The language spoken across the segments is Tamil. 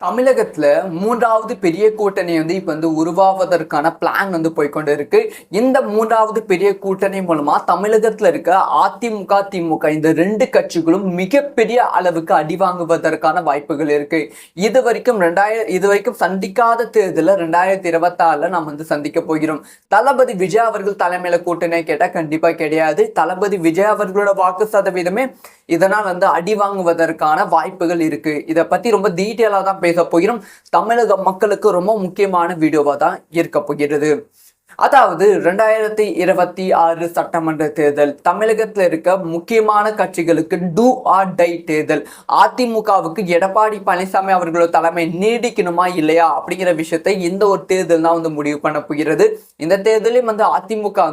தமிழகத்துல 3வது பெரிய கூட்டணி இப்ப உருவாவதற்கான பிளான் போய்க்கொண்டு இருக்கு. இந்த 3வது பெரிய கூட்டணி மூலமா தமிழகத்துல இருக்க அதிமுக, திமுக இந்த 2 கட்சிகளும் மிகப்பெரிய அளவுக்கு அடி வாங்குவதற்கான வாய்ப்புகள் இருக்கு. இதுவரைக்கும் சந்திக்காத தேர்தல 2026 நாம் சந்திக்க போகிறோம். தளபதி விஜய் அவர்கள் தலைமையில கூட்டணி கேட்டா கண்டிப்பா கிடையாது. தளபதி விஜய் அவர்களோட வாக்கு சதவீதமே இதனால் அடி வாங்குவதற்கான வாய்ப்புகள் இருக்கு. இதை பத்தி ரொம்ப டீட்டெயிலா தான் பேச போகிறோம். தமிழக மக்களுக்கு ரொம்ப முக்கியமான வீடியோவா தான் இருக்க போகிறது. அதாவது 2026 சட்டமன்ற தேர்தல் தமிழகத்தில் இருக்க முக்கியமான கட்சிகளுக்கு டூ ஆர் டை தேர்தல். அதிமுகவுக்கு எடப்பாடி பழனிசாமி அவர்களோட தலைமை நீடிக்கணுமா இல்லையா அப்படிங்கிற விஷயத்தை இந்த ஒரு தேர்தல் தான் முடிவு பண்ண போகிறது. இந்த தேர்தலையும் அதிமுக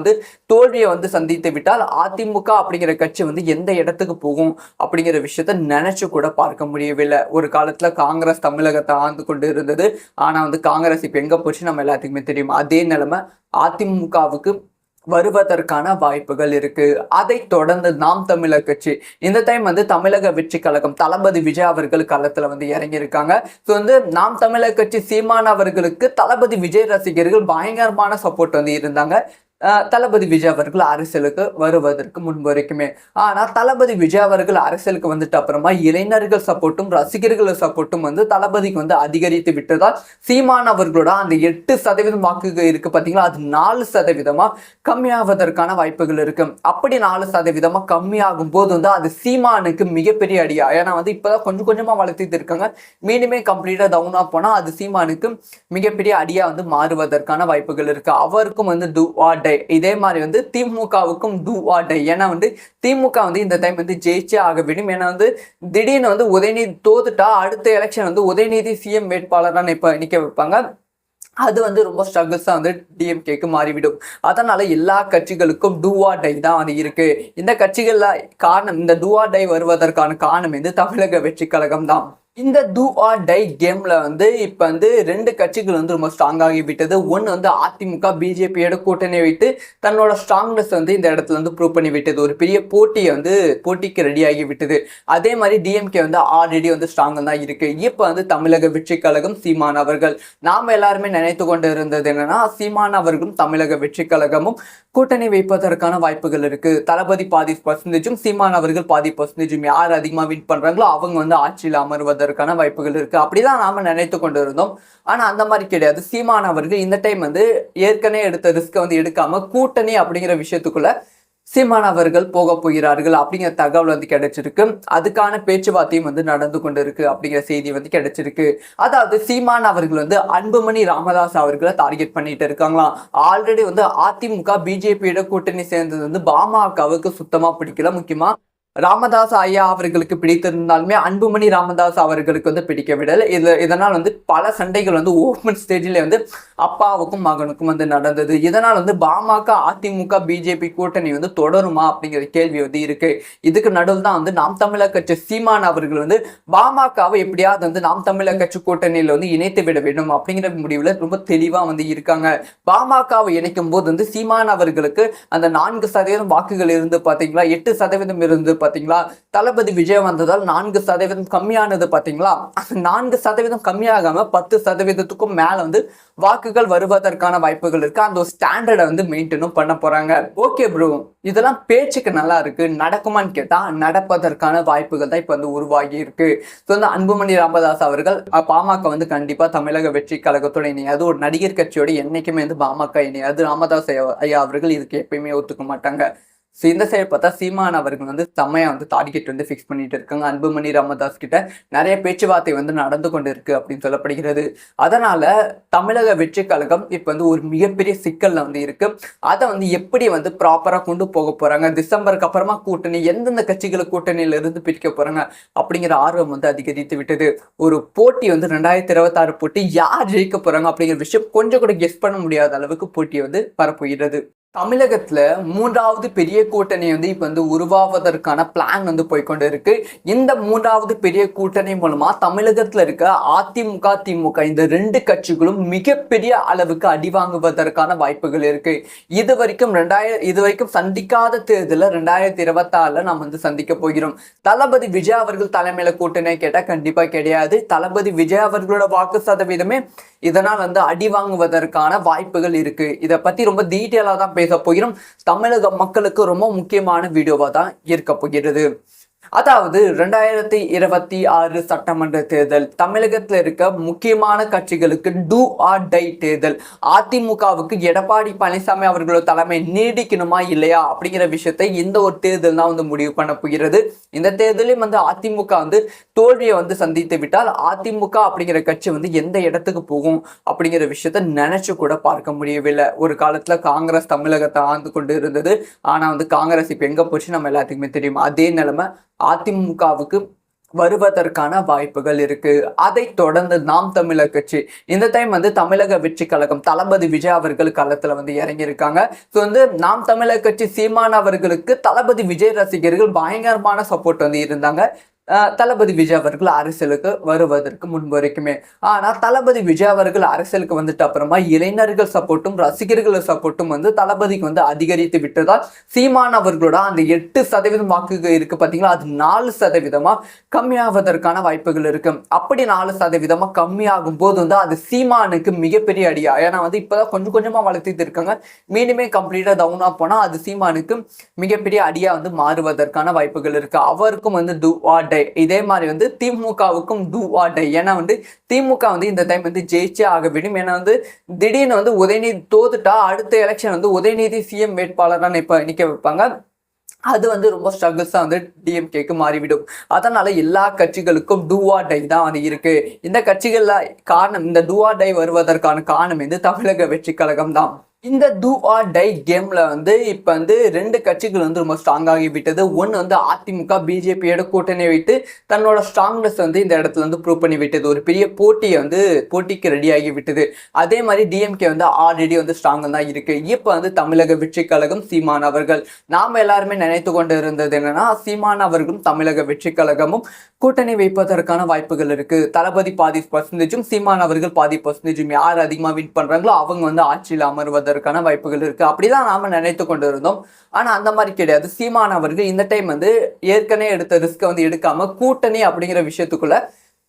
தோல்வியை சந்தித்து விட்டால் அதிமுக அப்படிங்கிற கட்சி எந்த இடத்துக்கு போகும் அப்படிங்கிற விஷயத்த நினைச்சு கூட பார்க்க முடியவில்லை. ஒரு காலத்துல காங்கிரஸ் தமிழகத்தை ஆழ்ந்து கொண்டு இருந்தது. ஆனா காங்கிரஸ் இப்ப எங்க போச்சு நம்ம எல்லாத்துக்குமே தெரியும். அதே நிலைமை அதிமுகவுக்கு வருவதற்கான வாய்ப்புகள் இருக்கு. அதை தொடர்ந்து நாம் தமிழர் கட்சி இந்த டைம் தமிழக வெற்றி கழகம் தளபதி விஜய் அவர்கள் களத்துல இறங்கி இருக்காங்க. நாம் தமிழர் கட்சி சீமான் அவர்களுக்கு தளபதி விஜய் ரசிகர்கள் பயங்கரமான சப்போர்ட் இருந்தாங்க. தளபதி விஜய் அவர்கள் அரசியலுக்கு வருவதற்கு முன்பு வரைக்குமே. ஆனா தளபதி விஜய் அவர்கள் அரசியலுக்கு வந்துட்டு அப்புறமா இளைஞர்கள் சப்போர்ட்டும் ரசிகர்கள் சப்போர்ட்டும் தளபதிக்கு அதிகரித்து விட்டதால் சீமான் அவர்களோட அந்த 8% வாக்குகள் இருக்கு பாத்தீங்களா, அது 4% கம்மியாவதற்கான வாய்ப்புகள் இருக்கு. அப்படி 4% கம்மியாகும் போது அது சீமானுக்கு மிகப்பெரிய அடியா. ஏன்னா இப்பதான் கொஞ்சம் கொஞ்சமா வளர்த்திட்டு இருக்காங்க. மீண்டுமே கம்ப்ளீட்டா டவுனா போனா அது சீமானுக்கு மிகப்பெரிய அடியா மாறுவதற்கான வாய்ப்புகள் இருக்கு. அவருக்கும் டூ ஆர் டை. இதே மாதிரி திமுகவுக்கும் டூ ஆர் டை. ஏன்னா திமுக இந்த டைம் ஜெயிச்சே ஆக வேண்டும். ஏன்னா திடீர்னு உதயநிதி தோத்துட்டா அடுத்த எலெக்ஷன் உதயநிதி சிஎம் வேட்பாளரான இப்ப நிக்க வைப்பாங்க. அது ரொம்ப ஸ்ட்ரகிள்ஸா டிஎம்கேக்கு மாறிவிடும். அதனால எல்லா கட்சிகளுக்கும் டூ ஆர் டை தான் இருக்கு. இந்த கட்சிகள்ல காரணம், இந்த டூ ஆர் டை வருவதற்கான காரணம் தமிழக வெற்றி கழகம் தான். இந்த டூ ஆர் டை கேம்ல இப்ப 2 கட்சிகள் ரொம்ப ஸ்ட்ராங் ஆகி விட்டது. ஒன்னு அதிமுக பிஜேபியோட கூட்டணி வைத்து தன்னோட ஸ்ட்ராங்னஸ் இந்த இடத்துல ப்ரூவ் பண்ணி விட்டது. ஒரு பெரிய போட்டிக்கு ரெடி ஆகி விட்டது. அதே மாதிரி டிஎம்கே ஆல்ரெடி ஸ்ட்ராங் தான் இருக்கு. இப்ப தமிழக வெற்றி கழகம் சீமான் அவர்கள் நாம எல்லாருமே நினைத்து கொண்டு இருந்தது என்னன்னா, சீமான் அவர்களும் தமிழக வெற்றி கழகமும் கூட்டணி வைப்பதற்கான வாய்ப்புகள் இருக்கு. தளபதி 10% சீமான் அவர்கள் 10%. யார் அதிகமா வின் பண்றாங்களோ அவங்க ஆட்சியில் அமர்வதற்கான வாய்ப்புகள் இருக்கு. அப்படிதான் நாம நினைத்து கொண்டு இருந்தோம். ஆனா அந்த மாதிரி கிடையாது. சீமான் அவர்கள் இந்த டைம் ஏற்கனவே எடுத்த ரிஸ்க் எடுக்காம கூட்டணி அப்படிங்கிற விஷயத்துக்குள்ள சீமான் அவர்கள் போக போகிறார்கள் அப்படிங்கிற தகவல் கிடைச்சிருக்கு. அதுக்கான பேச்சுவார்த்தையும் நடந்து கொண்டு இருக்கு அப்படிங்கிற செய்தி கிடைச்சிருக்கு. அதாவது சீமான் அவர்கள் அன்புமணி ராமதாஸ் அவர்களை டார்கெட் பண்ணிட்டு இருக்காங்களாம். ஆல்ரெடி அதிமுக பிஜேபியோட கூட்டணி சேர்ந்தது பாமகவுக்கு சுத்தமா பிடிக்கல. முக்கியமா ராமதாஸ் ஐயா அவர்களுக்கு பிடித்திருந்தாலுமே அன்புமணி ராமதாஸ் அவர்களுக்கு பிடிக்கவிடலை. இதனால் பல சண்டைகள் ஓப்பன் ஸ்டேஜில் அப்பாவுக்கும் மகனுக்கும் நடந்தது. இதனால் பாமக அதிமுக பிஜேபி கூட்டணி தொடருமா அப்படிங்கிற கேள்வி இருக்கு. இதுக்கு நடுவில் தான் நாம் தமிழர் கட்சி சீமான் அவர்கள் பாமகவை எப்படியாவது நாம் தமிழர் கட்சி கூட்டணியில இணைத்து விட வேண்டும் அப்படிங்கிற முடிவுல ரொம்ப தெளிவா இருக்காங்க. பாமகவை இணைக்கும் போது சீமான் அவர்களுக்கு அந்த 4% வாக்குகள் இருந்து பாத்தீங்களா, 8% இருந்து பாத்தீங்களா, தளபதி விஜய் வந்ததால் 4% கம்மியானது பாத்தீங்களா. 4% கம்மியாகாம 10%க்கும் மேல வாக்குகள் வருவதற்கான வாய்ப்புகள் இருக்கு. அந்த ஒரு ஸ்டாண்டர்டை மெயின்டைனும் பண்ண போறாங்க. ஓகே ப்ரோ, இதெல்லாம் பேச்சுக்கு நல்லா இருக்கு, நடக்குமான்னு கேட்டா நடப்பதற்கான வாய்ப்புகள் தான் இப்ப உருவாகி இருக்கு. அன்புமணி ராமதாஸ் அவர்கள் பாமக கண்டிப்பா தமிழக வெற்றி கழகத்தோட இணையாது. ஒரு நடிகர் கட்சியோட என்னைக்குமே பாமக இணையாது. ராமதாஸ் ஐயா அவர்கள் இதுக்கு எப்பயுமே ஒத்துக்க மாட்டாங்க. இந்த சைடு பார்த்தா சீமான் அவர்கள் செம்மையா டார்கெட் ஃபிக்ஸ் பண்ணிட்டு இருக்காங்க. அன்புமணி ராமதாஸ் கிட்ட நிறைய பேச்சுவார்த்தை நடந்து கொண்டு இருக்கு அப்படின்னு சொல்லப்படுகிறது. அதனால தமிழக வெற்றி கழகம் இப்ப ஒரு மிகப்பெரிய சிக்கல்ல இருக்கு. அதை எப்படி ப்ராப்பரா கொண்டு போக போறாங்க, டிசம்பருக்கு அப்புறமா கூட்டணி எந்தெந்த கட்சிகளை கூட்டணியில இருந்து பிரிக்க போறாங்க அப்படிங்கிற ஆர்வம் அதிகரித்து விட்டது. ஒரு போட்டி 2026 போட்டி யார் ஜெயிக்க போறாங்க அப்படிங்கிற விஷயம் கொஞ்சம் கூட கெஸ் பண்ண முடியாத அளவுக்கு போட்டி வரப்போகிறது. தமிழகத்துல மூன்றாவது பெரிய கூட்டணி வந்து இப்ப வந்து உருவாவதற்கான பிளான் வந்து போய்கொண்டு இருக்கு. இந்த மூன்றாவது பெரிய கூட்டணி மூலமா தமிழகத்துல இருக்க அதிமுக, திமுக இந்த ரெண்டு கட்சிகளும் மிகப்பெரிய அளவுக்கு அடி வாங்குவதற்கான வாய்ப்புகள் இருக்கு. இதுவரைக்கும் சந்திக்காத தேர்தல 2026 நாம் வந்து சந்திக்க போகிறோம். தளபதி விஜய் அவர்கள் தலைமையில கூட்டணி கேட்டா கண்டிப்பா கிடையாது. தளபதி விஜய் அவர்களோட வாக்கு சதவீதமே இதனால் வந்து அடி வாங்குவதற்கான வாய்ப்புகள் இருக்கு. இதை பத்தி ரொம்ப டீட்டெயிலா தான் பேச போகிறோம். தமிழக மக்களுக்கு ரொம்ப முக்கியமான வீடியோவா தான் இருக்க போகிறது. அதாவது 2026 சட்டமன்ற தேர்தல் தமிழகத்தில் இருக்க முக்கியமான கட்சிகளுக்கு டூ ஆர் டை தேர்தல். அதிமுகவுக்கு எடப்பாடி பழனிசாமி அவர்களோட தலைமை நீடிக்கணுமா இல்லையா அப்படிங்கிற விஷயத்தை இந்த ஒரு தேர்தல் தான் வந்து முடிவு பண்ண போகிறது. இந்த தேர்தலையும் வந்து அதிமுக வந்து தோல்வியை வந்து சந்தித்து விட்டால் அதிமுக அப்படிங்கிற கட்சி வந்து எந்த இடத்துக்கு போகும் அப்படிங்கிற விஷயத்த நினைச்சு கூட பார்க்க முடியவில்லை. ஒரு காலத்துல காங்கிரஸ் தமிழகத்தை ஆழ்ந்து கொண்டு இருந்தது. ஆனா வந்து காங்கிரஸ் இப்ப எங்க போச்சு நம்ம எல்லாத்துக்குமே தெரியும். அதே நிலைமை அதிமுகவுக்கு வருவதற்கான வாய்ப்புகள் இருக்கு. அதை தொடர்ந்து நாம் தமிழர் கட்சி இந்த டைம் வந்து தமிழக வெற்றி கழகம் தளபதி விஜய் அவர்கள் களத்துல வந்து இறங்கியிருக்காங்க. ஸோ வந்து நாம் தமிழர் கட்சி சீமான் அவர்களுக்கு தளபதி விஜய் ரசிகர்கள் பயங்கரமான சப்போர்ட் வந்து இருந்தாங்க. தளபதி விஜய் அவர்கள் அரசியலுக்கு வருவதற்கு முன்பு வரைக்குமே. ஆனா தளபதி விஜய் அவர்கள் அரசியலுக்கு வந்துட்டு அப்புறமா இளைஞர்கள் சப்போர்ட்டும் ரசிகர்கள் சப்போர்ட்டும் வந்து தளபதிக்கு வந்து அதிகரித்து விட்டதால் சீமான் அவர்களோட அந்த 8% வாக்குகள் இருக்கு பாத்தீங்களா, அது 4% கம்மியாவதற்கான வாய்ப்புகள் இருக்கு. அப்படி 4% கம்மியாகும் போது வந்து அது சீமானுக்கு மிகப்பெரிய அடியா. ஏன்னா வந்து இப்பதான் கொஞ்சம் கொஞ்சமா வளர்த்திட்டு இருக்காங்க. மீண்டுமே கம்ப்ளீட்டா டவுனா போனா அது சீமானுக்கு மிகப்பெரிய அடியா வந்து மாறுவதற்கான வாய்ப்புகள் இருக்கு. அவருக்கும் வந்து டூ ஆர் டை. இதே மாதிரி வந்து திமுகவுக்கும் டூ ஆர் டை. ஏன்னா வந்து திமுக வந்து இந்த டைம் வந்து ஜெயிச்சே ஆக வேண்டும். ஏன்னா வந்து திடீர்னு வந்து உதயநிதி தோத்துட்டா அடுத்த எலெக்ஷன் வந்து உதயநிதி சிஎம் வேட்பாளரான இப்ப நிக்க வைப்பாங்க. அது வந்து ரொம்ப ஸ்ட்ரகிள்ஸா வந்து டிஎம்கேக்கு மாறிவிடும். அதனால எல்லா கட்சிகளுக்கும் டூ ஆர் டை தான் வந்து இருக்கு. இந்த கட்சிகள்ல காரணம், இந்த டூ ஆர் டை வருவதற்கான காரணம் வந்து தமிழக வெற்றி கழகம் தான். இந்த டூ ஆர் டை கேம்ல வந்து இப்ப வந்து ரெண்டு கட்சிகள் வந்து ரொம்ப ஸ்ட்ராங் ஆகி விட்டது. ஒன்னு வந்து அதிமுக பிஜேபியோட கூட்டணி வைத்து தன்னோட ஸ்ட்ராங்னஸ் வந்து இந்த இடத்துல வந்து ப்ரூவ் பண்ணி விட்டது. ஒரு பெரிய போட்டிக்கு ரெடி ஆகி விட்டது. அதே மாதிரி டிஎம்கே வந்து ஆல்ரெடி வந்து ஸ்ட்ராங் தான் இருக்கு. இப்ப வந்து தமிழக வெற்றி கழகம் சீமான் அவர்கள் நாம எல்லாருமே நினைத்து கொண்டு இருந்தது என்னன்னா சீமான் அவர்களும் தமிழக வெற்றி கழகமும் கூட்டணி வைப்பதற்கான வாய்ப்புகள் இருக்கு. தளபதி 10% சீமான் அவர்கள் 10%. யார் அதிகமா வின் பண்றாங்களோ அவங்க வந்து ஆட்சியில் அமர்வதற்கான வாய்ப்புகள் இருக்கு. அப்படிதான் நாம நினைத்து கொண்டு இருந்தோம். ஆனா அந்த மாதிரி கிடையாது. சீமான் அவர்கள் இந்த டைம் வந்து ஏற்கனவே எடுத்த ரிஸ்க் வந்து எடுக்காம கூட்டணி அப்படிங்கிற விஷயத்துக்குள்ள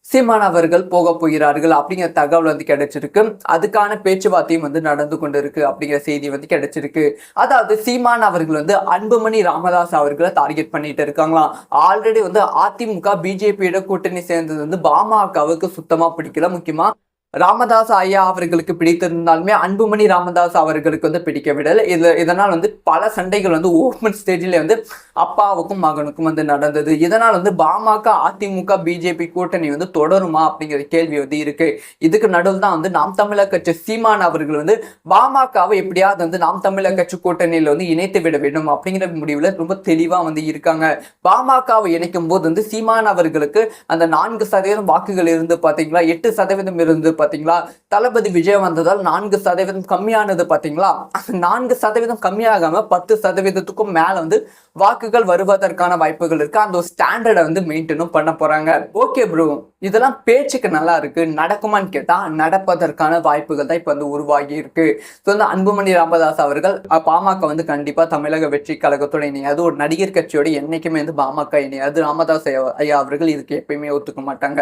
சீமான் அவர்கள் போக போகிறார்கள் அப்படிங்கிற தகவல் வந்து கிடைச்சிருக்கு. அதுக்கான பேச்சுவார்த்தையும் வந்து நடந்து கொண்டு இருக்கு அப்படிங்கிற செய்தி வந்து கிடைச்சிருக்கு. அதாவது சீமான் அவர்கள் வந்து அன்புமணி ராமதாஸ் அவர்களை டார்கெட் பண்ணிட்டு இருக்காங்களாம். ஆல்ரெடி வந்து அதிமுக பிஜேபியோட கூட்டணி சேர்ந்தது வந்து பாமகவுக்கு சுத்தமா பிடிக்கல. முக்கியமா ராமதாஸ் ஐயா அவர்களுக்கு பிடித்திருந்தாலுமே அன்புமணி ராமதாஸ் அவர்களுக்கு வந்து பிடிக்கவிடலை. இதனால் வந்து பல சண்டைகள் வந்து ஓப்பன் ஸ்டேஜில் வந்து அப்பாவுக்கும் மகனுக்கும் வந்து நடந்தது. இதனால் வந்து பாமக அதிமுக பிஜேபி கூட்டணி வந்து தொடருமா அப்படிங்கிற கேள்வி வந்து இருக்கு. இதுக்கு நடுவில் தான் வந்து நாம் தமிழர் கட்சி சீமான் அவர்கள் வந்து பாமகவை எப்படியாவது வந்து நாம் தமிழர் கட்சி கூட்டணியில வந்து இணைத்து விட வேண்டும் அப்படிங்கிற முடிவுல ரொம்ப தெளிவா வந்து இருக்காங்க. பாமகவை இணைக்கும் போது வந்து சீமான் அவர்களுக்கு அந்த 4% வாக்குகள் இருந்து பாத்தீங்களா, 8% இருந்து பாத்தீங்களா, தளபதி விஜய் வந்ததால் 4% கம்மியானது பாத்தீங்களா. 4% கம்மியாகாம 10%க்கும் மேல வந்து வாக்குகள் வருவதற்கான வாய்ப்புகள் இருக்கு. அந்த ஸ்டாண்டர்டை வந்து மெயின்டைனும் பண்ண போறாங்க. ஓகே ப்ரோ, இதெல்லாம் பேச்சுக்கு நல்லா இருக்கு, நடக்குமான்னு கேட்டா நடப்பதற்கான வாய்ப்புகள் தான் இப்ப வந்து உருவாகி இருக்கு. ஸோ வந்து அன்புமணி ராமதாஸ் அவர்கள் பாமக வந்து கண்டிப்பா தமிழக வெற்றி கழகத்தோட இணையாது. ஒரு நடிகர் கட்சியோட என்னைக்குமே வந்து பாமக இணையாது. ராமதாஸ் ஐயா அவர்கள் இதுக்கு எப்பயுமே ஒத்துக்க மாட்டாங்க.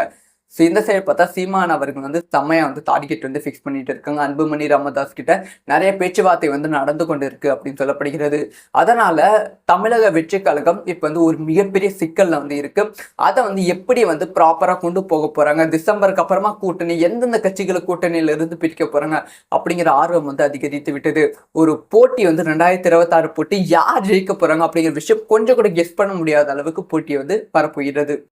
ஸோ இந்த சைடு பார்த்தா சீமான் அவர்கள் வந்து செம்மையா வந்து டார்கெட் வந்து ஃபிக்ஸ் பண்ணிட்டு இருக்காங்க. அன்புமணி ராமதாஸ் கிட்ட நிறைய பேச்சுவார்த்தை வந்து நடந்து கொண்டு இருக்கு அப்படின்னு சொல்லப்படுகிறது. அதனால தமிழக வெற்றி கழகம் இப்போ வந்து ஒரு மிகப்பெரிய சிக்கல்ல வந்து இருக்கு. அதை வந்து எப்படி வந்து ப்ராப்பரா கொண்டு போக போறாங்க, டிசம்பருக்கு அப்புறமா கூட்டணி எந்தெந்த கட்சிகளை கூட்டணியில இருந்து பிரிக்க போறாங்க அப்படிங்கிற ஆர்வம் வந்து அதிகரித்து விட்டது. ஒரு போட்டி வந்து 2026 போட்டி யார் ஜெயிக்க போறாங்க அப்படிங்கிற விஷயம் கொஞ்சம் கூட கெஸ் பண்ண முடியாத அளவுக்கு போட்டி வந்து வரப்போகிறது.